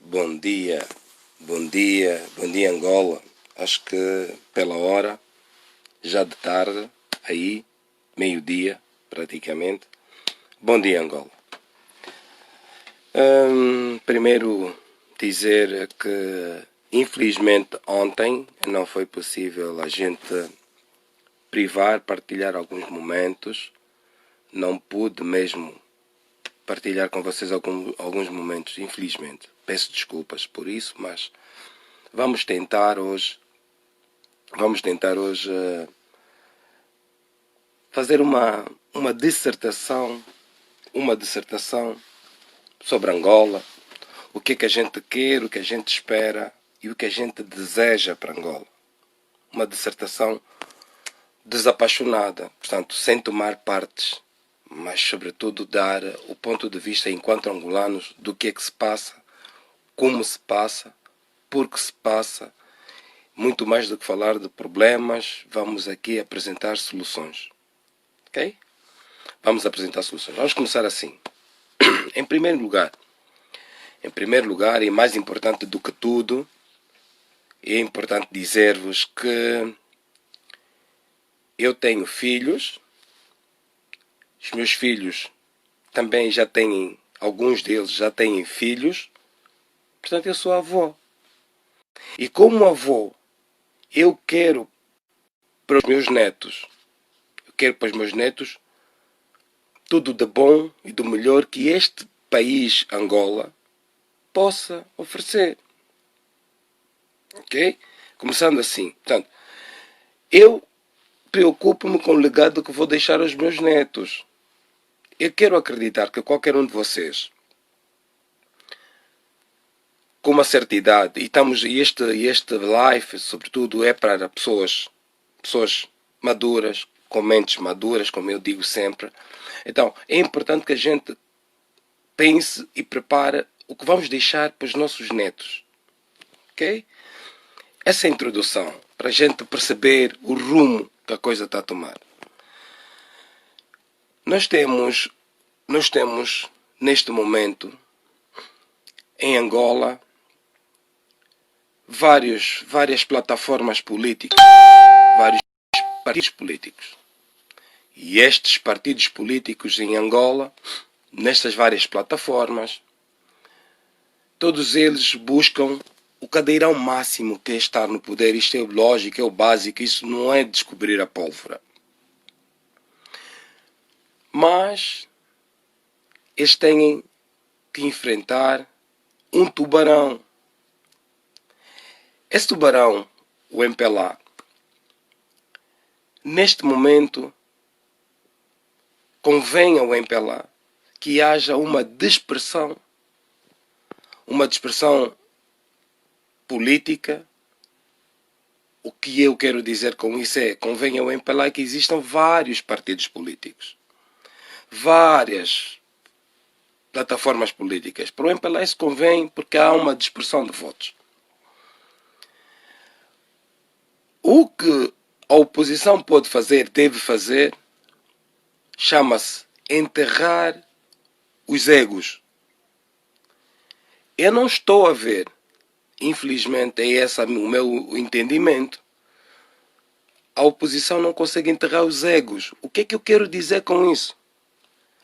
bom dia Angola. Acho que pela hora, já de tarde, aí, meio-dia praticamente. Bom dia Angola. Primeiro dizer que infelizmente ontem não foi possível a gente partilhar alguns momentos. Não pude mesmo partilhar com vocês alguns momentos, infelizmente. Peço desculpas por isso, mas vamos tentar hoje fazer uma dissertação sobre Angola, o que é que a gente quer, o que a gente espera e o que a gente deseja para Angola. Uma dissertação desapaixonada, portanto, sem tomar partes, mas sobretudo dar o ponto de vista enquanto angolanos do que é que se passa, como se passa, por que se passa. Muito mais do que falar de problemas, vamos aqui apresentar soluções. Ok? Vamos apresentar soluções. Vamos começar assim. Em primeiro lugar, e mais importante do que tudo, é importante dizer-vos que eu tenho filhos. Os meus filhos também já têm, alguns deles já têm filhos. Portanto, eu sou avô. E como avô, eu quero para os meus netos, tudo de bom e do melhor que este país, Angola, possa oferecer. Ok? Começando assim. Portanto, eu preocupo-me com o legado que vou deixar aos meus netos. Eu quero acreditar que qualquer um de vocês, com uma certa idade, e este live, sobretudo, é para pessoas maduras, com mentes maduras, como eu digo sempre. Então, é importante que a gente pense e prepare o que vamos deixar para os nossos netos. Ok? Essa é a introdução, para a gente perceber o rumo que a coisa está a tomar. Nós temos, neste momento, em Angola, várias plataformas políticas, vários partidos políticos. E estes partidos políticos em Angola, nestas várias plataformas, todos eles buscam o cadeirão máximo que é estar no poder. Isto é lógico, é o básico, isso não é descobrir a pólvora. Mas eles têm que enfrentar um tubarão. Esse tubarão, o MPLA, neste momento, convém ao MPLA que haja uma dispersão política. O que eu quero dizer com isso é, convém ao MPLA que existam vários partidos políticos, várias plataformas políticas. Para o MPLA isso convém porque há uma dispersão de votos. O que a oposição pode fazer, deve fazer, chama-se enterrar os egos. Eu não estou a ver, infelizmente é esse o meu entendimento, a oposição não consegue enterrar os egos. O que é que eu quero dizer com isso?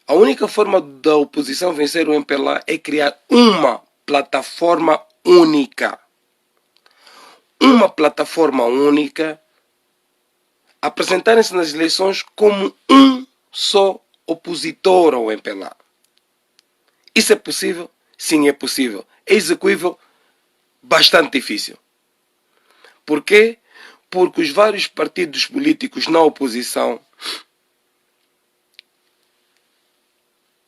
A única forma da oposição vencer o MPLA é criar uma plataforma única. Uma plataforma única, apresentarem-se nas eleições como um só opositor ao MPLA. Isso é possível? Sim, é possível. É execuível? Bastante difícil. Por quê? Porque os vários partidos políticos na oposição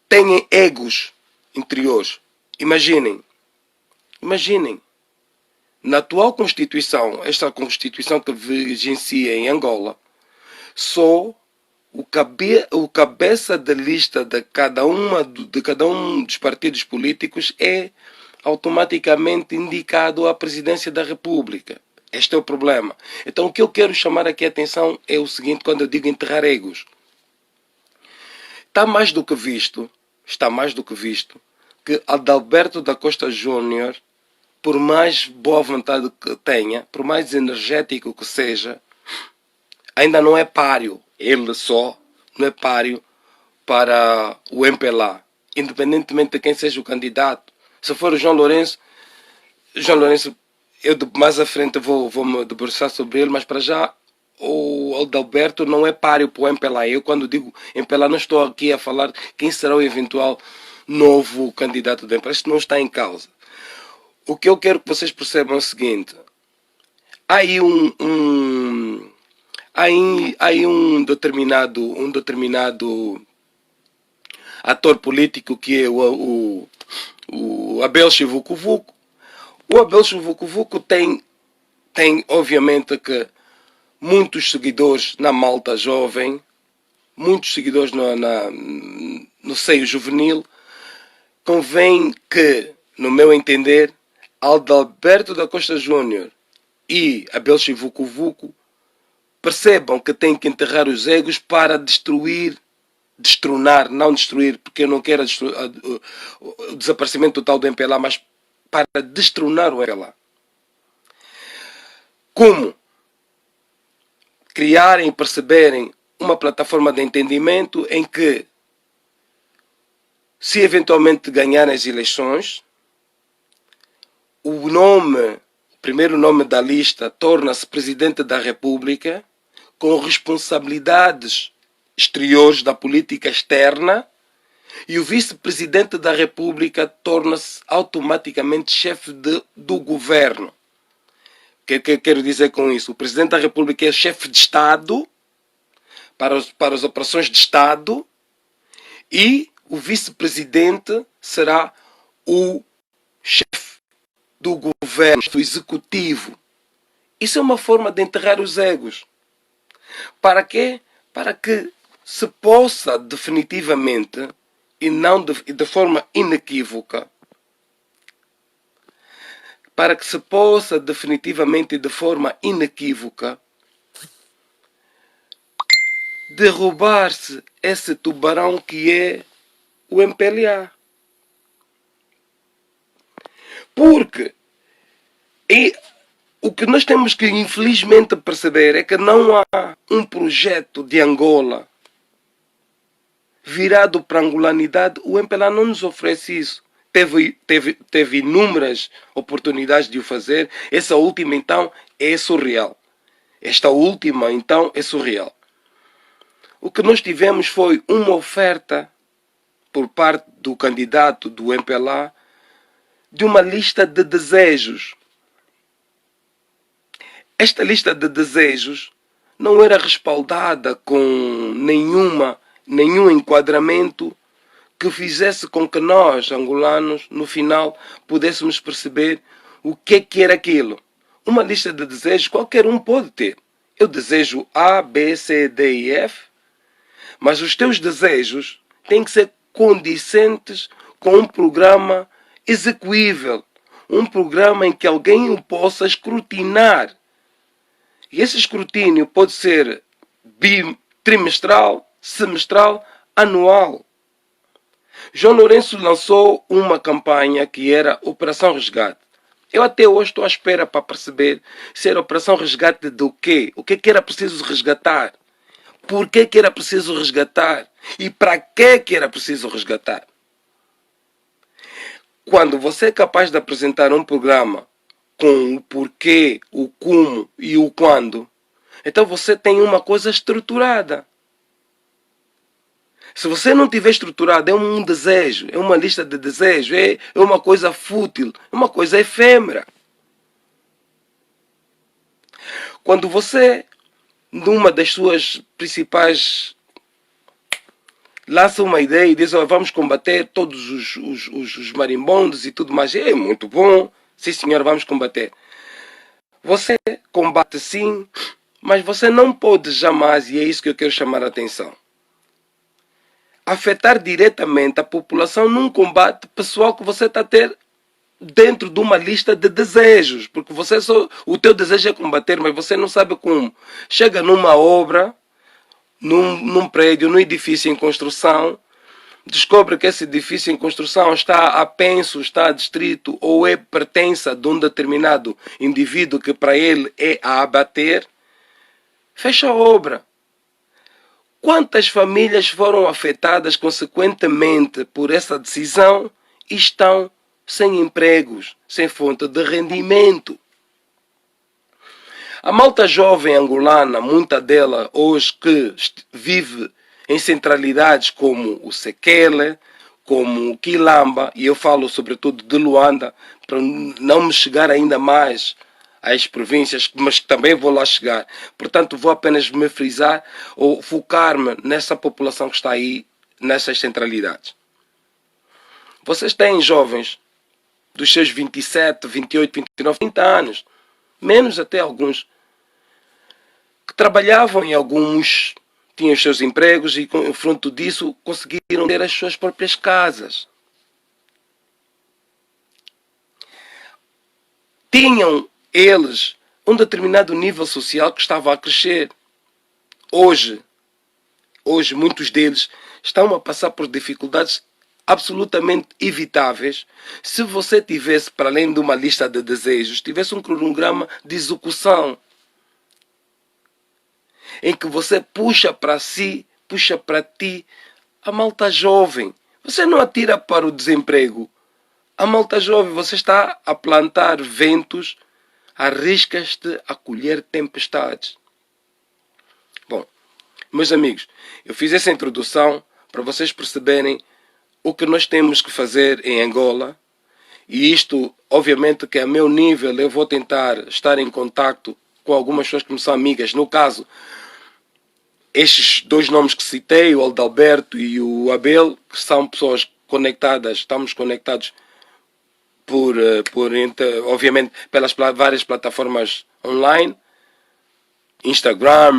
têm egos interiores. Imaginem. Na atual Constituição, esta Constituição que vigencia em Angola, só o cabeça de lista de cada um dos partidos políticos é automaticamente indicado à presidência da República. Este é o problema. Então o que eu quero chamar aqui a atenção é o seguinte, quando eu digo enterrar egos. Está mais do que visto que Adalberto da Costa Júnior por mais boa vontade que tenha, por mais energético que seja, ainda não é páreo. Ele só não é páreo para o MPLA, independentemente de quem seja o candidato. Se for o João Lourenço, eu mais à frente vou me debruçar sobre ele, mas para já o Adalberto não é páreo para o MPLA. Eu, quando digo MPLA, não estou aqui a falar quem será o eventual novo candidato do MPLA. Isto não está em causa. O que eu quero que vocês percebam é o seguinte: há aí um determinado ator político que é o Abel Chivucovuco. O Abel Chivucovuco tem obviamente que muitos seguidores na malta jovem, muitos seguidores no seio juvenil. Convém que, no meu entender, Adalberto da Costa Júnior e Abel Chivucovuco percebam que têm que enterrar os egos para destronar, não destruir, porque eu não quero o desaparecimento total do MPLA, mas para destronar o MPLA. Como? Criarem e perceberem uma plataforma de entendimento em que, se eventualmente ganharem as eleições, o primeiro nome da lista torna-se Presidente da República, com responsabilidades exteriores da política externa, e o Vice-Presidente da República torna-se automaticamente chefe do governo. O que quero dizer com isso? O Presidente da República é chefe de Estado para as operações de Estado, e o Vice-Presidente será o chefe do governo, do executivo. Isso é uma forma de enterrar os egos. Para quê? Para que se possa definitivamente e não de forma inequívoca, para que se possa definitivamente e de forma inequívoca derrubar-se esse tubarão que é o MPLA. Porque o que nós temos que infelizmente perceber é que não há um projeto de Angola virado para a angolanidade. O MPLA não nos oferece isso. Teve inúmeras oportunidades de o fazer. Essa última, então, é surreal. Esta última, então, é surreal. O que nós tivemos foi uma oferta por parte do candidato do MPLA de uma lista de desejos. Esta lista de desejos não era respaldada com nenhum enquadramento que fizesse com que nós, angolanos, no final, pudéssemos perceber o que era aquilo. Uma lista de desejos qualquer um pode ter. Eu desejo A, B, C, D e F, mas os teus desejos têm que ser condicentes com um programa execuível, um programa em que alguém o possa escrutinar. E esse escrutínio trimestral, semestral, anual. João Lourenço lançou uma campanha que era Operação Resgate. Eu até hoje estou à espera para perceber se era Operação Resgate do quê? O que era preciso resgatar? Por que era preciso resgatar? E para que era preciso resgatar? Quando você é capaz de apresentar um programa com o porquê, o como e o quando, então você tem uma coisa estruturada. Se você não tiver estruturado, é um desejo, é uma lista de desejos, é uma coisa fútil, é uma coisa efêmera. Quando você, numa das suas principais, lança uma ideia e diz: oh, vamos combater todos os marimbondos e tudo mais, é muito bom, sim senhor, vamos combater. Você combate sim, mas você não pode jamais, e é isso que eu quero chamar a atenção, afetar diretamente a população num combate pessoal que você está a ter dentro de uma lista de desejos, porque o teu desejo é combater, mas você não sabe como. Chega numa obra, num prédio, num edifício em construção, descobre que esse edifício em construção está apenso, está distrito ou pertence de um determinado indivíduo que para ele é a abater, fecha a obra. Quantas famílias foram afetadas consequentemente por essa decisão e estão sem empregos, sem fonte de rendimento? A malta jovem angolana, muita dela hoje que vive em centralidades como o Sekele, como o Quilamba, e eu falo sobretudo de Luanda, para não me chegar ainda mais às províncias, mas também vou lá chegar. Portanto, vou apenas me frisar ou focar-me nessa população que está aí, nessas centralidades. Vocês têm jovens dos seus 27, 28, 29, 30 anos, menos até alguns, que trabalhavam em alguns, tinham os seus empregos e, com fruto disso, conseguiram ter as suas próprias casas. Tinham eles um determinado nível social que estava a crescer. Hoje muitos deles estão a passar por dificuldades absolutamente evitáveis se você tivesse, para além de uma lista de desejos, tivesse um cronograma de execução em que você puxa para si, puxa para ti a malta jovem. Você não atira para o desemprego. A malta jovem, você está a plantar ventos, arriscas-te a colher tempestades. Bom, meus amigos, eu fiz essa introdução para vocês perceberem o que nós temos que fazer em Angola. E isto, obviamente, que a meu nível, eu vou tentar estar em contacto com algumas pessoas que me são amigas. No caso, estes dois nomes que citei, o Aldalberto e o Abel, que são pessoas conectadas, estamos conectados obviamente, pelas várias plataformas online, Instagram,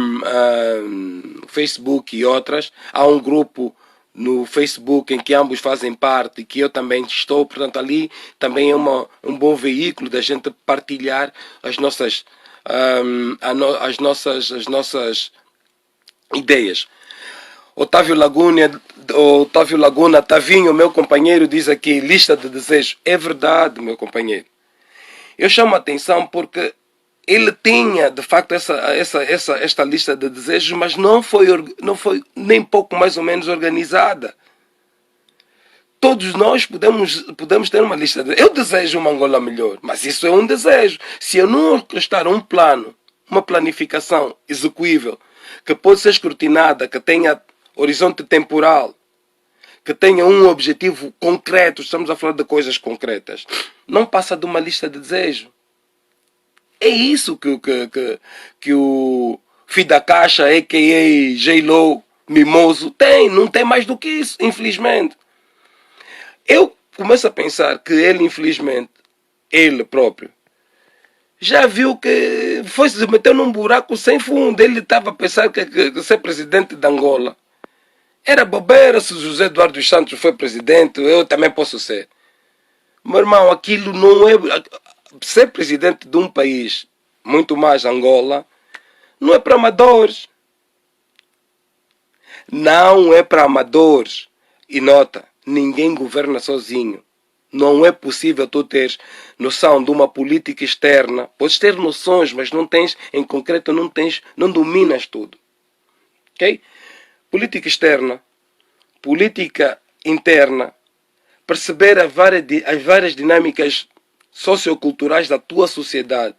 Facebook e outras. Há um grupo no Facebook em que ambos fazem parte e que eu também estou, portanto ali também é um bom veículo da gente partilhar as nossas ideias. Otávio Laguna, Tavinho, meu companheiro, diz aqui, lista de desejos. É verdade, meu companheiro. Eu chamo a atenção porque ele tinha, de facto, esta lista de desejos, mas não foi nem pouco mais ou menos organizada. Todos nós podemos ter uma lista de... Eu desejo uma Angola melhor, mas isso é um desejo. Se eu não orquestrar um plano, uma planificação execuível, que pode ser escrutinada, que tenha horizonte temporal, que tenha um objetivo concreto, estamos a falar de coisas concretas, não passa de uma lista de desejo. É isso que o Fida Caixa, a.k.a. J-Lo, Mimoso, tem. Não tem mais do que isso, infelizmente. Eu começo a pensar que ele, infelizmente, ele próprio, já viu que se meteu num buraco sem fundo. Ele estava a pensar que ser presidente de Angola era bobeira. Se José Eduardo dos Santos foi presidente, eu também posso ser. Meu irmão, aquilo não é... Ser presidente de um país, muito mais Angola, não é para amadores. Não é para amadores. E nota, ninguém governa sozinho. Não é possível tu teres noção de uma política externa. Podes ter noções, mas não tens, em concreto, não dominas tudo. Ok? Política externa, política interna, perceber as várias dinâmicas socioculturais da tua sociedade,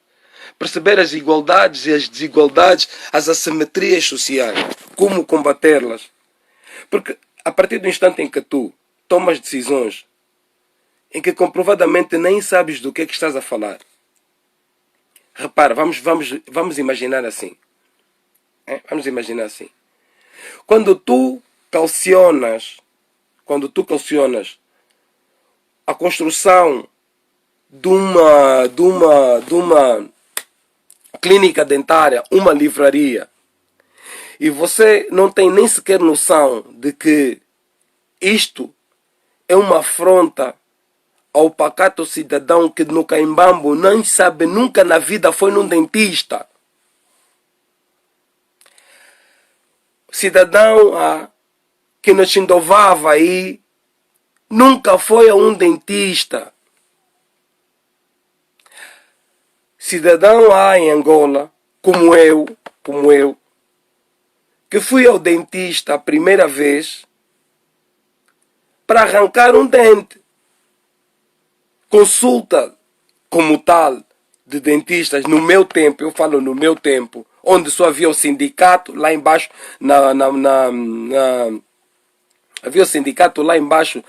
perceber as igualdades e as desigualdades, as assimetrias sociais, como combatê-las. Porque a partir do instante em que tu tomas decisões em que comprovadamente nem sabes do que é que estás a falar. Repara, vamos imaginar assim. Vamos imaginar assim. Quando tu calcionas a construção de uma clínica dentária, uma livraria, e você não tem nem sequer noção de que isto é uma afronta ao pacato cidadão que no Caimbambo não sabe, nunca na vida foi num dentista. Cidadão há que nos indovava aí nunca foi a um dentista. Cidadão lá em Angola, como eu, que fui ao dentista a primeira vez para arrancar um dente. Consulta como tal de dentistas no meu tempo, eu falo no meu tempo, onde só havia o sindicato lá embaixo havia o sindicato lá embaixo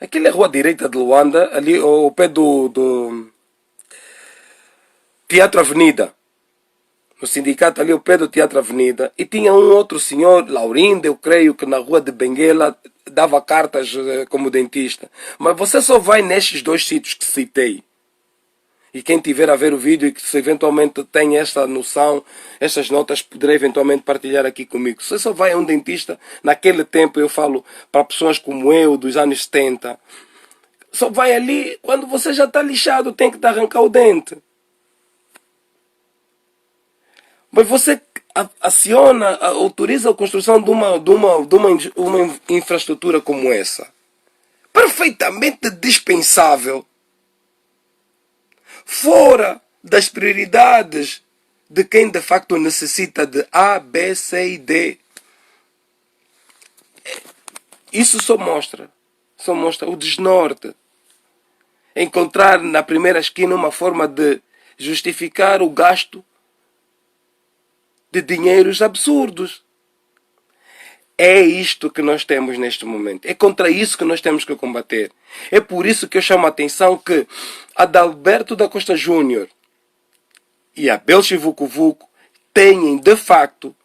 aquela rua direita de Luanda, ali ao pé do Teatro Avenida. No sindicato ali ao pé do Teatro Avenida. E tinha um outro senhor, Laurindo, eu creio que na rua de Benguela dava cartas como dentista. Mas você só vai nestes dois sítios que citei. E quem tiver a ver o vídeo e que se eventualmente tem esta noção, estas notas, poderá eventualmente partilhar aqui comigo. Você só vai a um dentista, naquele tempo eu falo para pessoas como eu, dos anos 70, só vai ali quando você já está lixado, tem que te arrancar o dente. Mas você aciona, autoriza a construção de uma infraestrutura como essa. Perfeitamente dispensável. Fora das prioridades de quem de facto necessita de A, B, C e D. Isso só mostra o desnorte. Encontrar na primeira esquina uma forma de justificar o gasto de dinheiros absurdos. É isto que nós temos neste momento. É contra isso que nós temos que combater. É por isso que eu chamo a atenção que Adalberto da Costa Júnior e Abel Chivucovuco têm, de facto,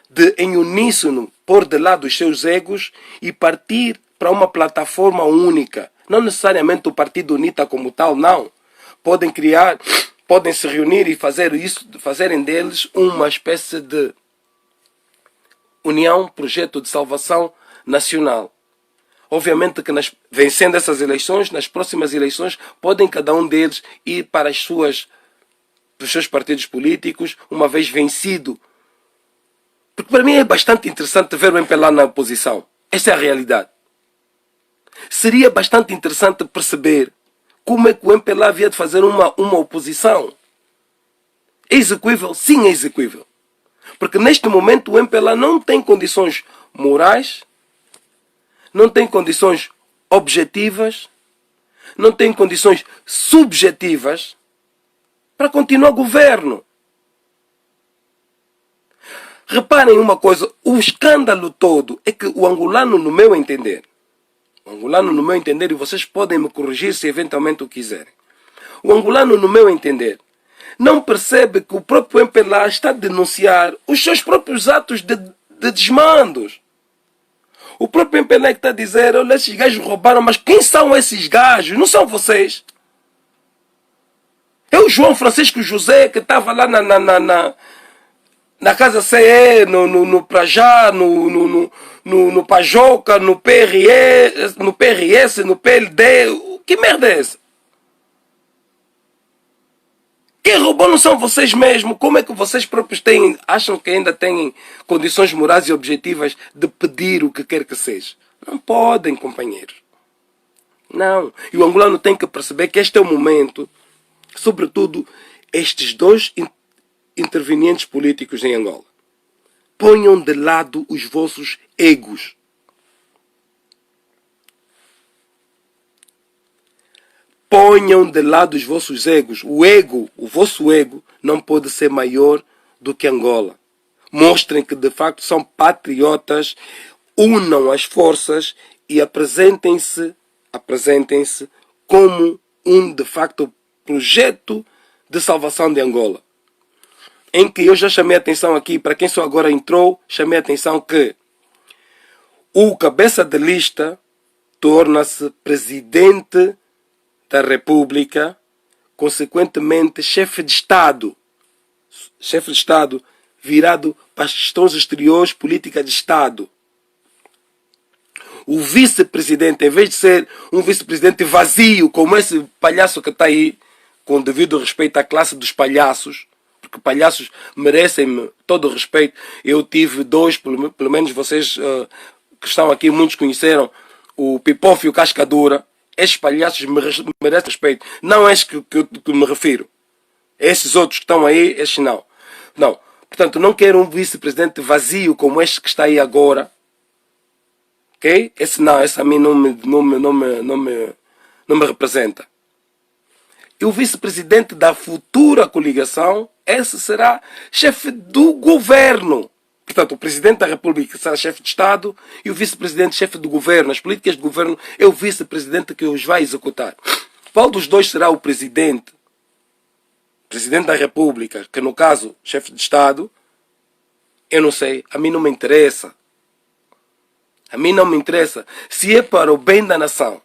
de em uníssono pôr de lado os seus egos e partir para uma plataforma única. Não necessariamente o Partido UNITA como tal, não. Podem se reunir e fazerem deles uma espécie de União, Projeto de Salvação Nacional. Obviamente que vencendo essas eleições, nas próximas eleições, podem cada um deles ir para os seus partidos políticos, uma vez vencido. Porque para mim é bastante interessante ver o MPLA na oposição. Essa é a realidade. Seria bastante interessante perceber como é que o MPLA havia de fazer uma oposição. É execuível? Sim, é execuível. Porque neste momento o MPLA não tem condições morais, não tem condições objetivas, não tem condições subjetivas para continuar o governo. Reparem uma coisa, o escândalo todo é que o angolano, no meu entender, e vocês podem me corrigir se eventualmente o quiserem, o angolano, no meu entender, não percebe que o próprio MPLA está a denunciar os seus próprios atos de desmandos. O próprio MPLA que está a dizer, olha, esses gajos roubaram, mas quem são esses gajos? Não são vocês. É o João Francisco José que estava lá na Casa CE, no Prajá, no Pajoca, no PRS, no PLD. Que merda é essa? Quem roubou não são vocês mesmos. Como é que vocês próprios acham que ainda têm condições morais e objetivas de pedir o que quer que seja? Não podem, companheiros. Não. E o angolano tem que perceber que este é o momento, sobretudo estes dois intervenientes políticos em Angola. Ponham de lado os vossos egos. Ponham de lado os vossos egos. O vosso ego, não pode ser maior do que Angola. Mostrem que de facto são patriotas, unam as forças e apresentem-se como de facto, projeto de salvação de Angola. Em que eu já chamei a atenção aqui, para quem só agora entrou, chamei a atenção que o cabeça de lista torna-se presidente da República, consequentemente chefe de Estado virado para as questões exteriores, política de Estado. O vice-presidente, em vez de ser um vice-presidente vazio, como esse palhaço que está aí, com devido respeito à classe dos palhaços, porque palhaços merecem todo o respeito. Eu tive dois, pelo menos vocês que estão aqui, muitos conheceram o Pipof e o Cascadura. Estes palhaços merecem respeito. Não é estes que me refiro. Esses outros que estão aí, estes não. Não. Portanto, não quero um vice-presidente vazio como este que está aí agora. Ok? Esse a mim não me representa. E o vice-presidente da futura coligação, esse será chefe do governo. Portanto, o presidente da República será chefe de Estado e o vice-presidente chefe do governo. As políticas do governo é o vice-presidente que os vai executar. Qual dos dois será o presidente? Presidente da República, que no caso, chefe de Estado, eu não sei, a mim não me interessa. A mim não me interessa. Se é para o bem da nação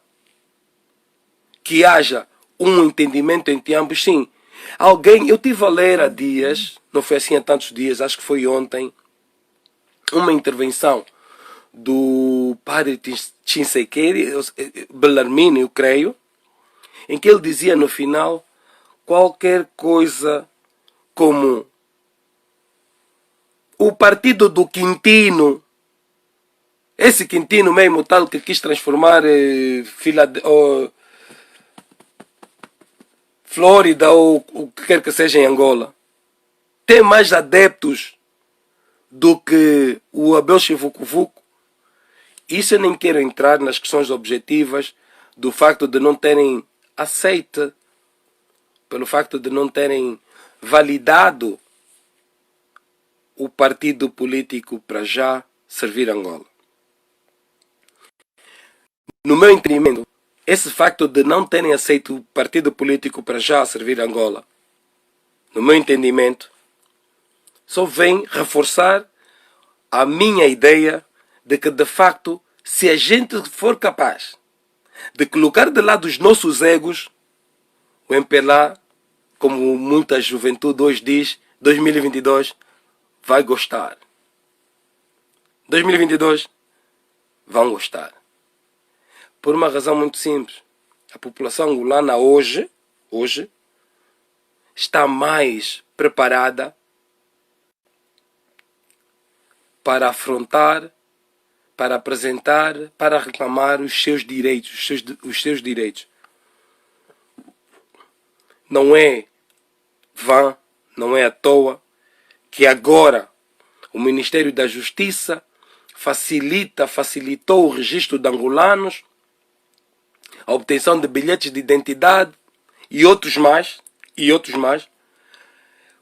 que haja um entendimento entre ambos, sim. Eu tive a ler há dias, não foi assim há tantos dias, acho que foi ontem, uma intervenção do padre Chinsekedi, Bellarmine, eu creio, em que ele dizia no final qualquer coisa como o partido do Quintino, esse Quintino mesmo tal que quis transformar Flórida ou o que quer que seja em Angola, tem mais adeptos do que o Abel Chivucovuco. Isso eu nem quero entrar nas questões objetivas do facto de não terem aceito, pelo facto de não terem validado o partido político para já servir Angola. No meu entendimento, esse facto de não terem aceito o partido político para já servir Angola, no meu entendimento, só vem reforçar a minha ideia de que, de facto, se a gente for capaz de colocar de lado os nossos egos, o MPLA, como muita juventude hoje diz, 2022 vai gostar. 2022 vão gostar. Por uma razão muito simples. A população angolana hoje está mais preparada para afrontar, para apresentar, para reclamar os seus direitos, os seus direitos. Não é vã, não é à toa que agora o Ministério da Justiça facilitou o registro de angolanos, a obtenção de bilhetes de identidade e outros mais,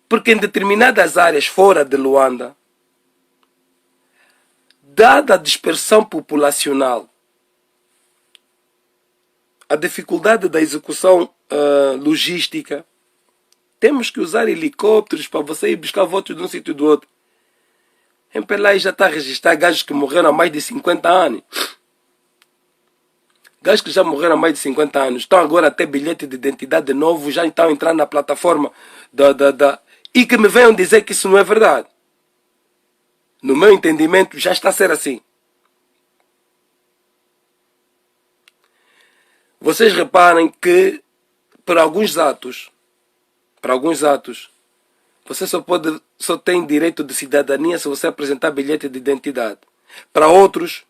porque em determinadas áreas fora de Luanda, dada a dispersão populacional, a dificuldade da execução logística, temos que usar helicópteros para você ir buscar votos de um sítio e do outro. Em Pelai já está a registrar gajos que morreram há mais de 50 anos. Gajos que já morreram há mais de 50 anos. Estão agora a ter bilhete de identidade novo, já estão entrando na plataforma e que me venham dizer que isso não é verdade. No meu entendimento, já está a ser assim. Vocês reparem que, para alguns atos, você só tem direito de cidadania se você apresentar bilhete de identidade. Para outros,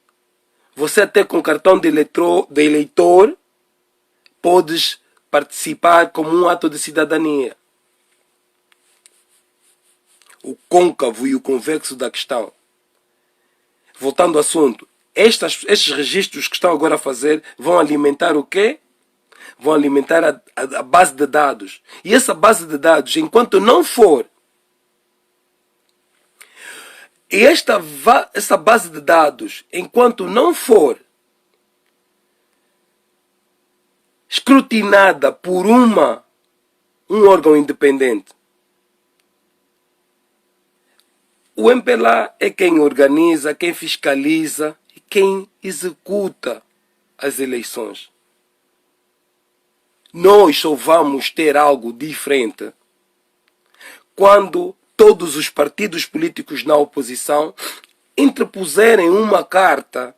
você até com cartão de eleitor podes participar como um ato de cidadania. O côncavo e o convexo da questão. Voltando ao assunto, estes registros que estão agora a fazer vão alimentar o quê? Vão alimentar a base de dados. E essa base de dados, enquanto não for... E essa base de dados, enquanto não for escrutinada por um órgão independente, o MPLA é quem organiza, quem fiscaliza e quem executa as eleições. Nós só vamos ter algo diferente quando todos os partidos políticos na oposição interpuserem uma carta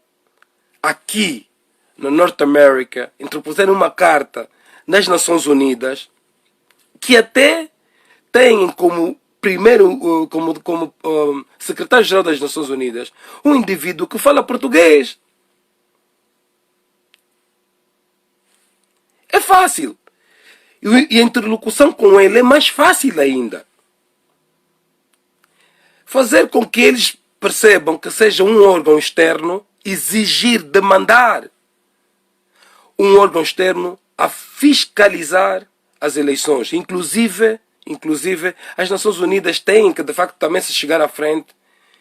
aqui na Norte América, interpuserem uma carta nas Nações Unidas, que até têm como primeiro, como secretário-geral das Nações Unidas, um indivíduo que fala português. É fácil. E a interlocução com ele é mais fácil ainda. Fazer com que eles percebam que seja um órgão externo, exigir, demandar um órgão externo a fiscalizar as eleições. Inclusive, as Nações Unidas têm que, de facto, também se chegar à frente,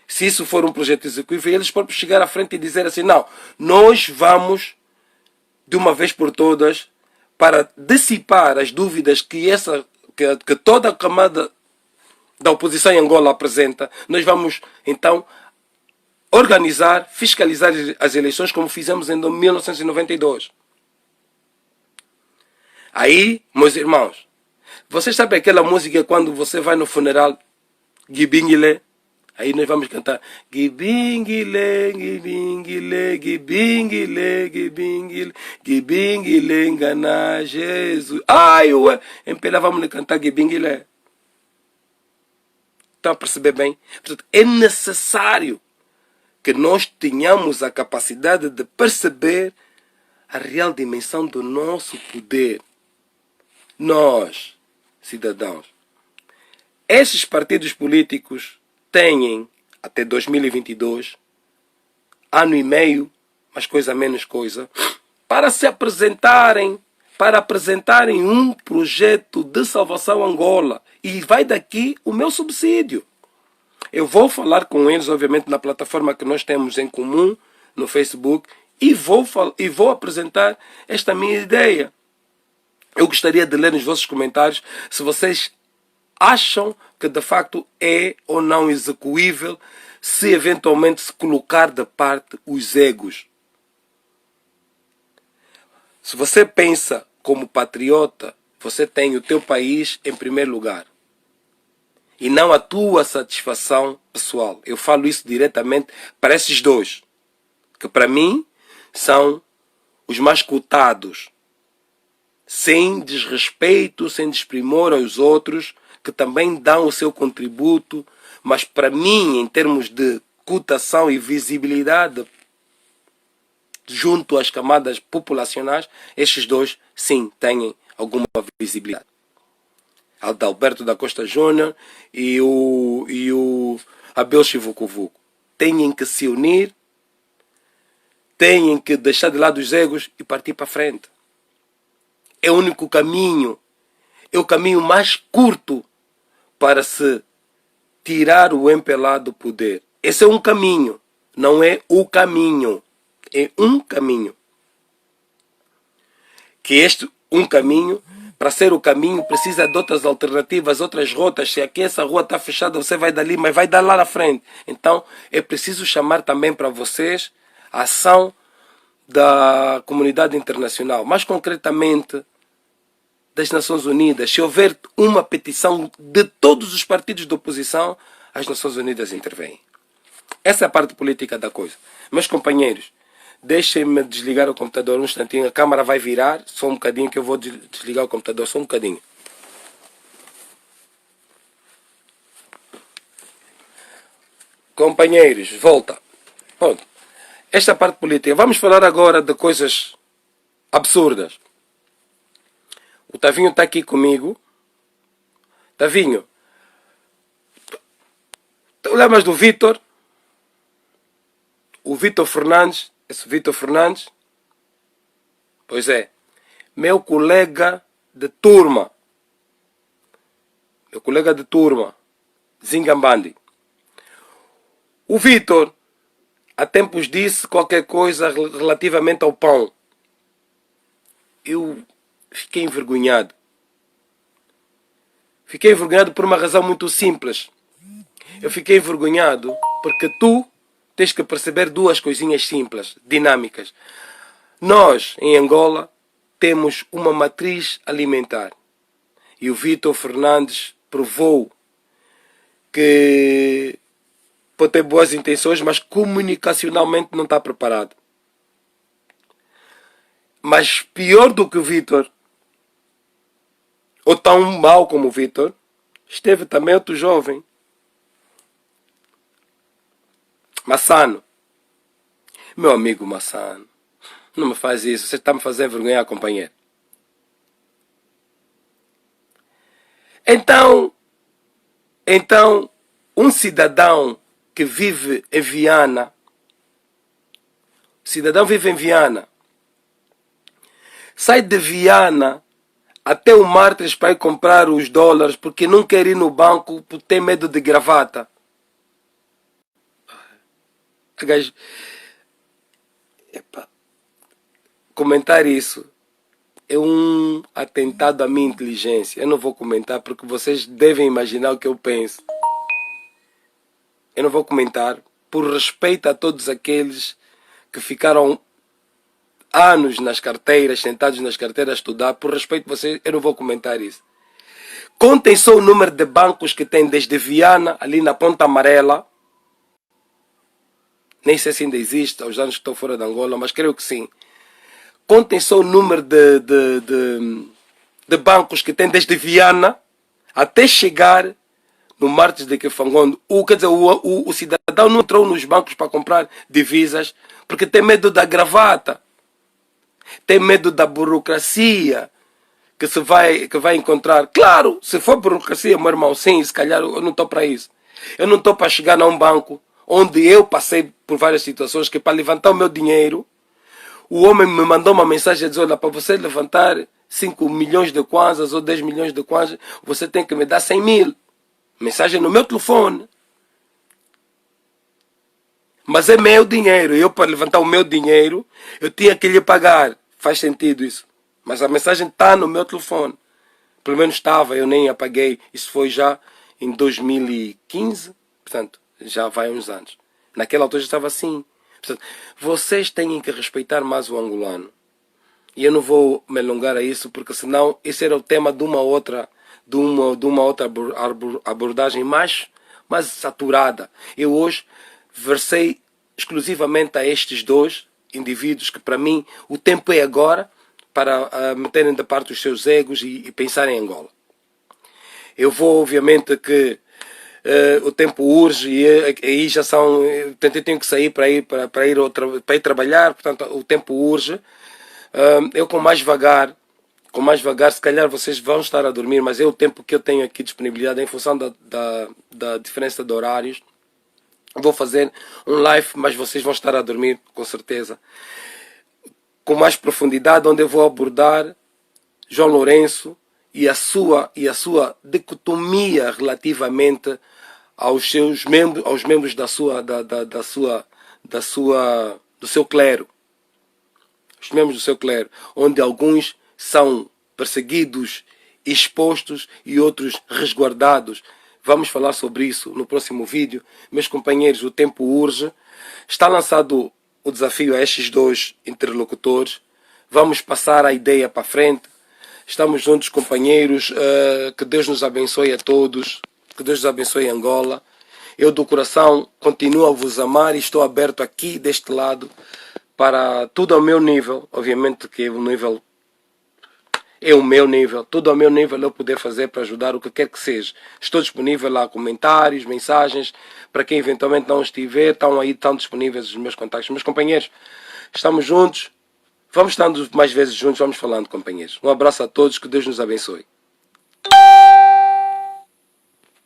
se isso for um projeto executível, eles próprios chegar à frente e dizer assim, não, nós vamos, de uma vez por todas, para dissipar as dúvidas que toda a camada da oposição em Angola apresenta, nós vamos, então, organizar, fiscalizar as eleições como fizemos em 1992. Aí, meus irmãos, vocês sabem aquela música quando você vai no funeral, Gibingile? Aí nós vamos cantar Gibingile, Gibingile, Gibingile, Gibingile, Gibingile, engana Jesus. Ai, ué, em pela vamos cantar Gibingile. Estão a perceber bem? Portanto, é necessário que nós tenhamos a capacidade de perceber a real dimensão do nosso poder. Nós, cidadãos, esses partidos políticos têm, até 2022, ano e meio, mais coisa menos coisa, para se apresentarem, para apresentarem um projeto de salvação a Angola. E vai daqui o meu subsídio. Eu vou falar com eles, obviamente, na plataforma que nós temos em comum, no Facebook, e vou apresentar esta minha ideia. Eu gostaria de ler nos vossos comentários se vocês acham que de facto é ou não execuível, se eventualmente se colocar de parte os egos. Se você pensa como patriota, você tem o teu país em primeiro lugar. E não a tua satisfação pessoal. Eu falo isso diretamente para esses dois, que para mim são os mais cotados, sem desrespeito, sem desprimor aos outros, que também dão o seu contributo, mas para mim, em termos de cotação e visibilidade junto às camadas populacionais, estes dois, sim, têm alguma visibilidade. Adalberto da Costa Júnior e o Abel Chivucovuco. Têm que se unir, têm que deixar de lado os egos e partir para frente. É o único caminho, é o caminho mais curto para se tirar o MPLA do poder. Esse é um caminho, não é o caminho, é um caminho. Que este um caminho, para ser o caminho, precisa de outras alternativas, outras rotas. Se aqui essa rua está fechada, você vai dali, mas vai dar lá na frente. Então, é preciso chamar também para vocês a ação da comunidade internacional, mais concretamente das Nações Unidas. Se houver uma petição de todos os partidos de oposição, as Nações Unidas intervêm. Essa é a parte política da coisa. Meus companheiros, deixem-me desligar o computador um instantinho. A câmara vai virar, só um bocadinho que eu vou desligar o computador, só um bocadinho. Companheiros, volta. Pronto. Esta parte política. Vamos falar agora de coisas absurdas. O Tavinho está aqui comigo. Tavinho, tu lembras do Vitor? O Vitor Fernandes? Esse Vitor Fernandes? Pois é. Meu colega de turma. Meu colega de turma. Zingambandi. O Vitor há tempos disse qualquer coisa relativamente ao pão. Eu fiquei envergonhado. Fiquei envergonhado por uma razão muito simples. Eu fiquei envergonhado porque tu tens que perceber duas coisinhas simples, dinâmicas. Nós, em Angola, temos uma matriz alimentar. E o Vitor Fernandes provou que pode ter boas intenções, mas comunicacionalmente não está preparado. Mas pior do que o Vitor, ou tão mau como o Vitor, esteve também outro jovem, Massano. Meu amigo Massano, não me faz isso, você está me fazendo vergonhar, companheiro. Então, um cidadão que vive em Viana, sai de Viana até o Martins para ir comprar os dólares porque não quer ir no banco por ter medo de gravata. Comentar isso é um atentado à minha inteligência. Eu não vou comentar porque vocês devem imaginar o que eu penso. Eu não vou comentar por respeito a todos aqueles que ficaram anos nas carteiras, sentados nas carteiras a estudar. Por respeito a vocês, eu não vou comentar isso. Contem só o número de bancos que tem desde Viana, ali na Ponta Amarela. Nem sei se ainda existe, aos anos que estou fora de Angola, mas creio que sim. Contem só o número de bancos que tem desde Viana até chegar no Martins de Kefangondo. O cidadão não entrou nos bancos para comprar divisas porque tem medo da gravata, tem medo da burocracia que vai encontrar. Claro, se for burocracia, meu irmão, sim, se calhar eu não estou para isso. Eu não estou para chegar a um banco onde eu passei por várias situações que para levantar o meu dinheiro, o homem me mandou uma mensagem a dizer, olha, para você levantar 5 milhões de kwanzas ou 10 milhões de kwanzas, você tem que me dar 100 mil. Mensagem no meu telefone. Mas é meu dinheiro. Eu, para levantar o meu dinheiro, eu tinha que lhe pagar. Faz sentido isso. Mas a mensagem está no meu telefone. Pelo menos estava, eu nem apaguei. Isso foi já em 2015. Portanto, já vai uns anos. Naquela altura já estava assim. Portanto, vocês têm que respeitar mais o angolano. E eu não vou me alongar a isso, porque senão esse era o tema de uma outra abordagem mais saturada. Eu hoje versei exclusivamente a estes dois indivíduos que, para mim, o tempo é agora para meterem de parte os seus egos e pensarem em Angola. Eu vou, obviamente, que o tempo urge e aí já são... Eu tenho que sair para ir trabalhar, portanto, o tempo urge. Eu com mais vagar, se calhar vocês vão estar a dormir, mas é o tempo que eu tenho aqui disponibilidade em função da diferença de horários. Vou fazer um live, mas vocês vão estar a dormir, com certeza. Com mais profundidade, onde eu vou abordar João Lourenço e a sua dicotomia relativamente aos seus membros, aos membros do seu clero. Os membros do seu clero, onde alguns são perseguidos, expostos e outros resguardados. Vamos falar sobre isso no próximo vídeo. Meus companheiros, o tempo urge. Está lançado o desafio a estes dois interlocutores. Vamos passar a ideia para frente. Estamos juntos, companheiros. Que Deus nos abençoe a todos. Que Deus nos abençoe Angola. Eu do coração continuo a vos amar e estou aberto aqui deste lado para tudo ao meu nível. Obviamente que o nível é o meu nível, tudo ao meu nível eu poder fazer para ajudar o que quer que seja. Estou disponível lá, comentários, mensagens, para quem eventualmente não estiver, estão disponíveis os meus contactos. Meus companheiros, estamos juntos, vamos estando mais vezes juntos, vamos falando, companheiros. Um abraço a todos, que Deus nos abençoe.